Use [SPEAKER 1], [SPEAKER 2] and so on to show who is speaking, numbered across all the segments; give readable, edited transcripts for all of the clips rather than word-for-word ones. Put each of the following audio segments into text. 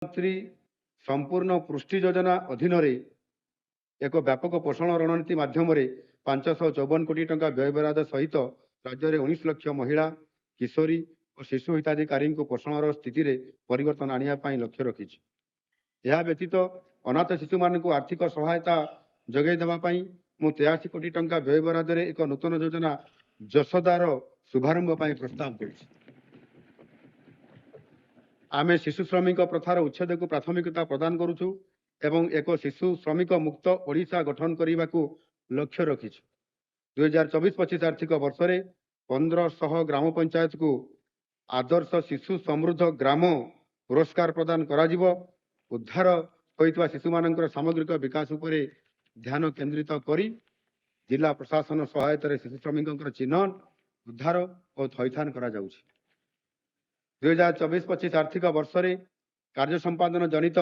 [SPEAKER 1] प्रधानमंत्री संपूर्ण पुष्टि योजना अधीन एक व्यापक पोषण रणनीति माध्यम 554 कोटी टंका व्ययबराद सहित राज्य में 19 लाख महिला किशोरी और शिशु हिताधिकारी पोषण स्थिति में परिवर्तन आने लक्ष्य रखी। यह व्यतीत अनाथ शिशु मान आर्थिक सहायता जगै देवाई 83 कोटी टंका व्ययबराद एक नूतन योजना जशोदार शुभारंभ प्रस्ताव करुछि। आमे शिशु श्रमिक प्रथार उच्छेद को प्राथमिकता प्रदान करुछु एवं एक शिशु श्रमिक मुक्त ओडिशा गठन करने को लक्ष्य रखीछु। 2024-25 आर्थिक वर्ष में 1500 ग्राम पंचायत को आदर्श शिशु समृद्ध ग्राम पुरस्कार प्रदान करा। उद्धार होइतवा शिशु मानकर सामग्रिक विकास उपरे ध्यान केंद्रित करी जिला प्रशासन सहायता शिशु श्रमिकों चिन्हन उद्धार और थैथान करा जाउछि। 2024-25 आर्थिक वर्ष में कार्य संपादन जनित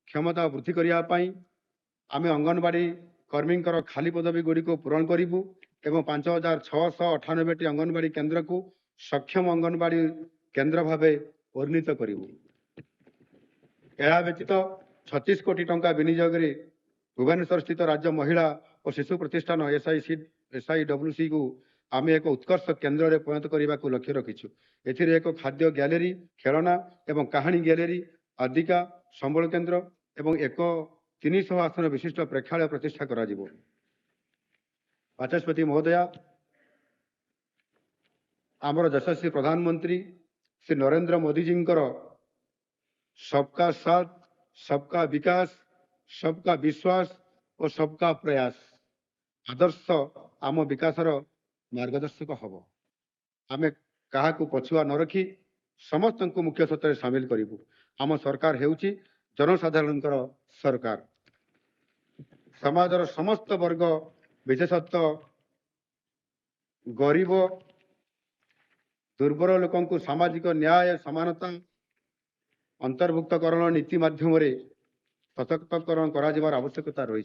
[SPEAKER 1] क्षमता वृद्धि करने आम अंगनवाड़ी कर्मी खाली पदवी गुड़ी को पूरण करूँ एवं 5698 अंगनवाड़ी केन्द्र को सक्षम अंगनवाड़ी केन्द्र भाव उन्नीत करूँ। यह व्यतीत 36 कोटी टंका विनियोग भुवनेश्वर स्थित राज्य महिला और शिशु प्रतिष्ठान SIWC को आम एक उत्कर्ष केन्द्र में परिणत करने को लक्ष्य रखीछु। एथिरे एक खाद्य गैलेरी खेलना एवं कहानी गैलेरी आदिका संबल केन्द्र एवं एक 300 आसन विशिष्ट प्रेक्षालय प्रतिष्ठा करा जिवो। बाचस्पति महोदया, आमर यशस्वी प्रधानमंत्री श्री नरेंद्र मोदी जी सबका साथ सबका विकास सबका विश्वास और सबका प्रयास आदर्श आम विकासर मार्गदर्शक हम। आम क्या पछुआ न रखी समस्त को मुख्य सत्तर सामिल करूँ। आम सरकार हेउची जनसाधारण सरकार। समाजर समस्त वर्ग विशेषतः गरीब दुर्बल लोक सामाजिक न्याय समानता अंतर्भुक्तकरण नीति माध्यम सशक्तकरण कर आवश्यकता रही।